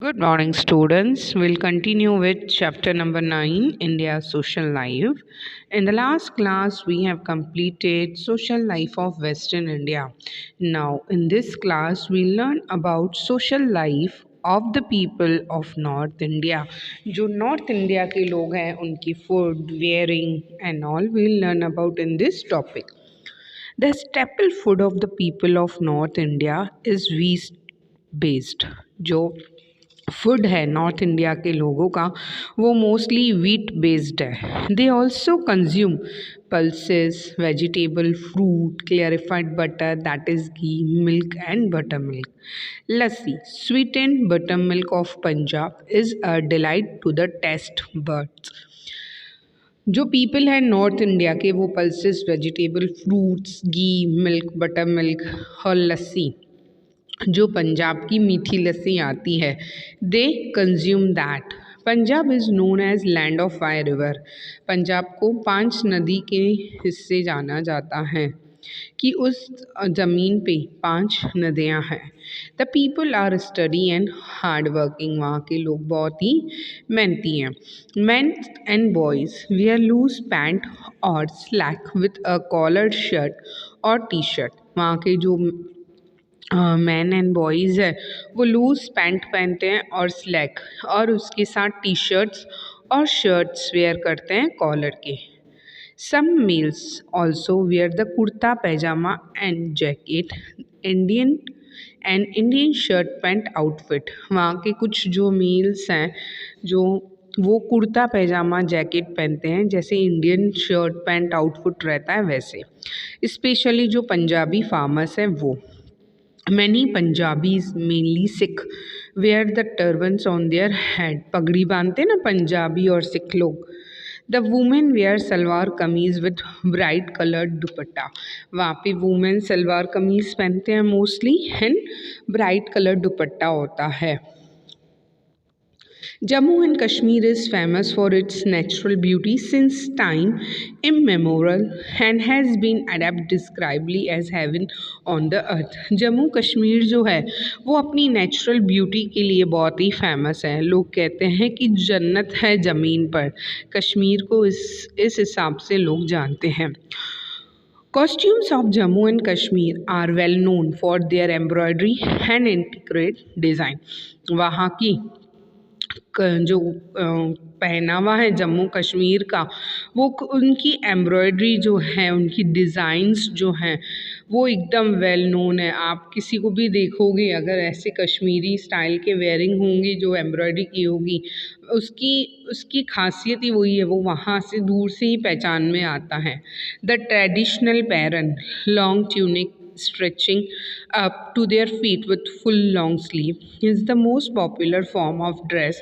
Good morning, students. We'll continue with chapter number 9, India's Social Life. In the last class, we have completed Social Life of Western India. Now, in this class, we'll learn about social life of the people of North India. जो North India के लोग हैं, उनकी food, wearing and all we'll learn about in this topic. The staple food of the people of North India is wheat based. जो food है north India के लोगों का वो मोस्टली वीट बेस्ड है. They also consume pulses, vegetable, fruit, clarified butter that is ghee, milk and butter milk. Lassi, sweet and butter milk of Punjab is a delight to the taste birds. जो people हैं north India के वो pulses, vegetable, fruits, ghee, milk, butter milk और लस्सी, जो पंजाब की मीठी लस्सी आती है, they consume that. Punjab is known as land of 5 river. Punjab को 5 नदी के हिस्से जाना जाता है कि उस ज़मीन पे 5 नदियाँ हैं. The people are sturdy and hard working. वहाँ के लोग बहुत ही मेहनती हैं. Man and boys wear loose pant और slack with a collared shirt और टी शर्ट. वहाँ के जो मैन एंड बॉयज़ है वो लूज़ पैंट पहनते हैं और स्लैक, और उसके साथ टी शर्ट्स और शर्ट्स वेयर करते हैं कॉलर के. Some males also wear the kurta pyjama and jacket Indian shirt pant outfit. वहाँ के कुछ जो मेल्स हैं जो वो कुर्ता पैजामा जैकेट पहनते हैं जैसे इंडियन शर्ट पैंट आउटफिट रहता है वैसे. स्पेशली जो पंजाबी फार्मर्स हैं वो. Many Punjabis, mainly Sikh, wear the turbans on their head. पगड़ी बांधते हैं ना पंजाबी और सिख लोग. The women wear salwar kameez with bright colored दुपट्टा. वहाँ पे वुमेन सलवार कमीज़ पहनते हैं मोस्टली एंड ब्राइट कलर दुपट्टा होता है. Jammu and Kashmir is famous for its natural beauty since time immemorial and has been adapted describably as heaven on the earth. Jammu Kashmir जो है वो अपनी नेचुरल ब्यूटी के लिए बहुत ही फेमस है. लोग कहते हैं कि जन्नत है ज़मीन पर. कश्मीर को इस हिसाब से लोग जानते हैं. Costumes of Jammu and Kashmir are well known for their embroidery and intricate design. वहाँ की जो पहनावा है जम्मू कश्मीर का वो उनकी एम्ब्रॉयडरी जो है, उनकी डिज़ाइंस जो हैं वो एकदम वेल नोन है. आप किसी को भी देखोगे अगर ऐसे कश्मीरी स्टाइल के वेयरिंग होंगी जो एम्ब्रॉयडरी की होगी, उसकी खासियत ही वही है, वो वहाँ से दूर से ही पहचान में आता है. The traditional barren, long tunic stretching up to their feet with full long sleeve, is the most popular form of dress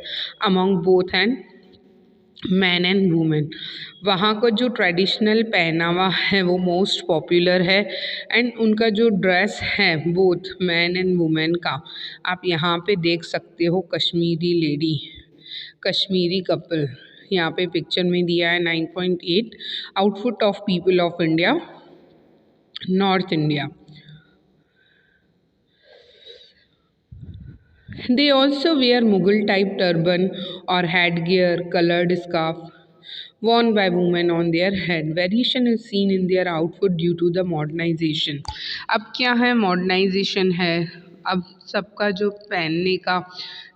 among both men and women. वहाँ का जो ट्रेडिशनल पहनावा है वो मोस्ट पॉपुलर है एंड उनका जो ड्रेस है बोथ मैन एंड वुमेन का आप यहाँ पे देख सकते हो. कश्मीरी लेडी, कश्मीरी कपल यहाँ पे पिक्चर में दिया है. 9.8 outfit of people of India, north India. They also wear Mughal type turban or headgear, colored scarf worn by women on their head. Variation is seen in their outfit due to the modernization. अब क्या है modernisation है, अब सबका जो पहनने का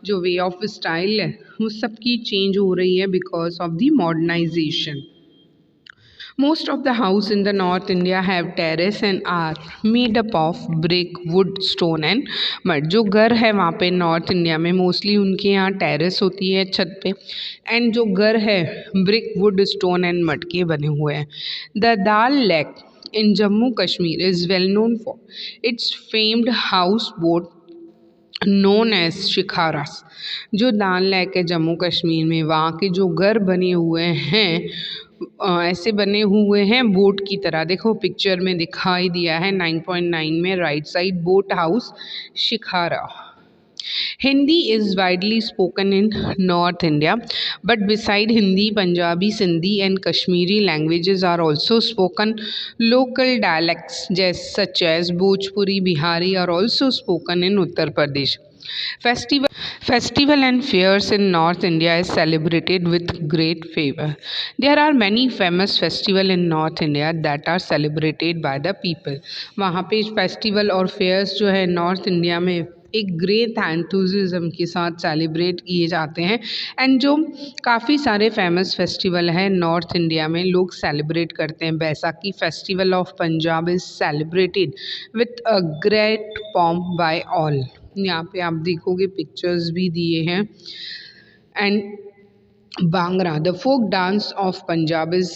जो वे ऑफ स्टाइल है वो सबकी चेंज हो रही है because of the modernisation. Most of the house in the North India have terrace and are made up of brick, wood, stone and mud. जो घर है वहाँ पे नॉर्थ इंडिया में मोस्टली उनके यहाँ टेरेस होती है छत पे एंड जो घर है brick, would, stone and mud के बने हुए हैं. The dal lake in Jammu Kashmir is well known for its famed houseboat known as शिखारास. जो दाल लेक है जम्मू कश्मीर में वहाँ के जो घर बने हुए हैं ऐसे बने हुए हैं बोट की तरह. देखो पिक्चर में दिखाई दिया है 9.9 में right side boat house shikara. Hindi is widely spoken in North India, but beside Hindi, Punjabi, Sindhi and Kashmiri languages are also spoken. Local dialects such as Bhojpuri, Bihari are also spoken in Uttar Pradesh. Festival and fairs in North India is celebrated with great favor. There are many famous festival in North India that are celebrated by the people. वहाँ पे festival और fears जो है north India में एक great एंथुजिज्म के साथ celebrate किए जाते हैं एंड जो काफ़ी सारे फेमस फेस्टिवल हैं नॉर्थ इंडिया में लोग सेलिब्रेट करते हैं। Baisakhi festival of Punjab is celebrated with a great pomp by all. यहाँ पे आप देखोगे पिक्चर्स भी दिए हैं and Bhangra the folk dance of Punjab is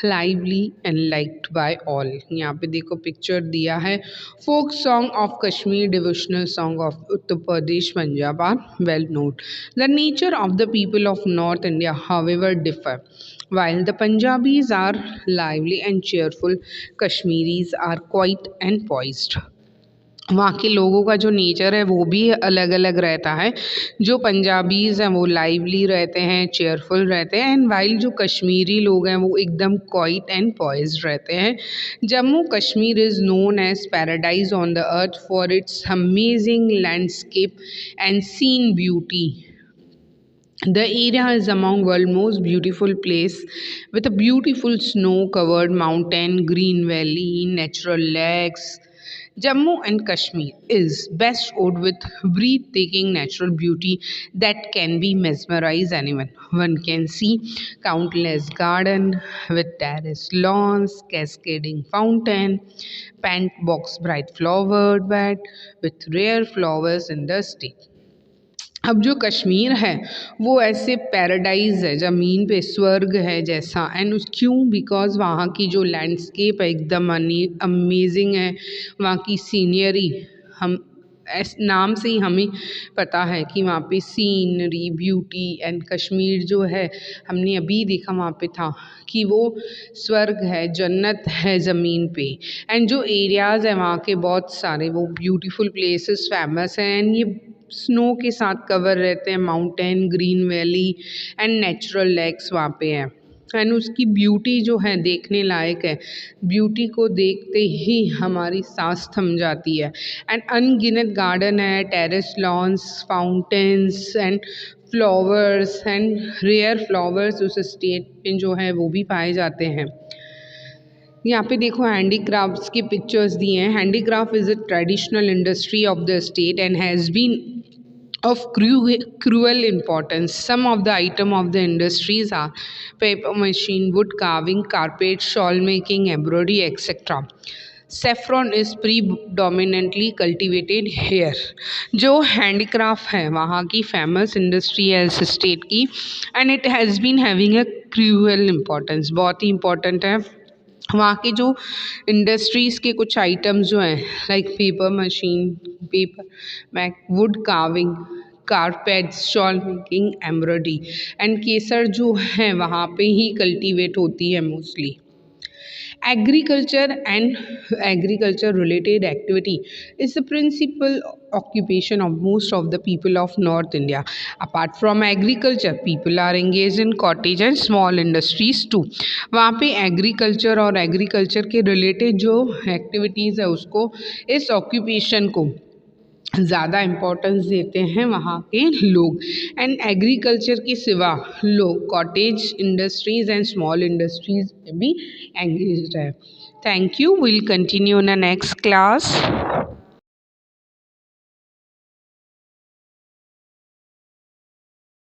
lively and liked by all. यहाँ पे देखो पिक्चर दिया है। Folk song of Kashmir devotional song of Uttar Pradesh Punjab are well known. The nature of the people of north India however differ. While the Punjabis are lively and cheerful, Kashmiris are quiet and poised. वहाँ के लोगों का जो nature है वो भी अलग अलग रहता है। जो पंजाबीज़ हैं वो लाइवली रहते हैं, चेयरफुल रहते हैं एंड वाइल जो कश्मीरी लोग हैं वो एकदम क्वाइट एंड पॉइज्ड रहते हैं। Jammu Kashmir is known as paradise on the earth for its amazing landscape and scene beauty. The area is among world's most beautiful place with a beautiful snow-covered mountain, green valley, natural lakes. Jammu and Kashmir is best owed with breathtaking natural beauty that can be mesmerize anyone. One can see countless gardens with terraced lawns, cascading fountain, pent box bright flowered bed with rare flowers in the state. अब जो कश्मीर है वो ऐसे paradise है, ज़मीन पे स्वर्ग है जैसा एंड उस क्यों बिकॉज़ वहाँ की जो लैंडस्केप है एकदम अमेजिंग है। वहाँ की सीनियरी हम नाम से ही हमें पता है कि वहाँ पे सीनरी ब्यूटी एंड कश्मीर जो है हमने अभी देखा वहाँ पे था कि वो स्वर्ग है, जन्नत है ज़मीन पे। एंड जो एरियाज़ है वहाँ के बहुत सारे वो ब्यूटीफुल प्लेसेस फेमस हैं एंड ये स्नो के साथ कवर रहते हैं। Mountain, green valley and natural lakes वहाँ पे हैं एंड उसकी ब्यूटी जो है देखने लायक है। ब्यूटी को देखते ही हमारी सांस थम जाती है एंड अनगिनत गार्डन है, terrace lawns, fountains and flowers and rare flowers उस स्टेट में जो है वो भी पाए जाते हैं। यहाँ पे देखो हैंडीक्राफ्ट्स की पिक्चर्स दिए हैं। Handicraft is a traditional industry of the state and has been of cruel importance. Some of the items of the industries are paper machine, wood carving, carpet, shawl making, embroidery, etc. Saffron is predominantly cultivated here. जो handicraft है वहाँ की famous industry है इस state की and it has been having a cruel importance. बहुत ही important है। वहाँ के जो इंडस्ट्रीज़ के कुछ आइटम्स जो हैं like paper machine, paper mache, wood carving, carpets, shawl making, embroidery and केसर जो है वहाँ पे ही कल्टीवेट होती है mostly. Agriculture and agriculture related activity is the principal occupation of most of the people of North India. Apart from agriculture, people are engaged in cottage and small industries too. वहाँ पे agriculture और agriculture के related जो activities है उसको, इस occupation को ज़्यादा इम्पोर्टेंस देते हैं वहाँ के लोग एंड एग्रीकल्चर के सिवा लोग cottage industries and small industries में भी एंगेज्ड है। Thank you. Will continue in the next class.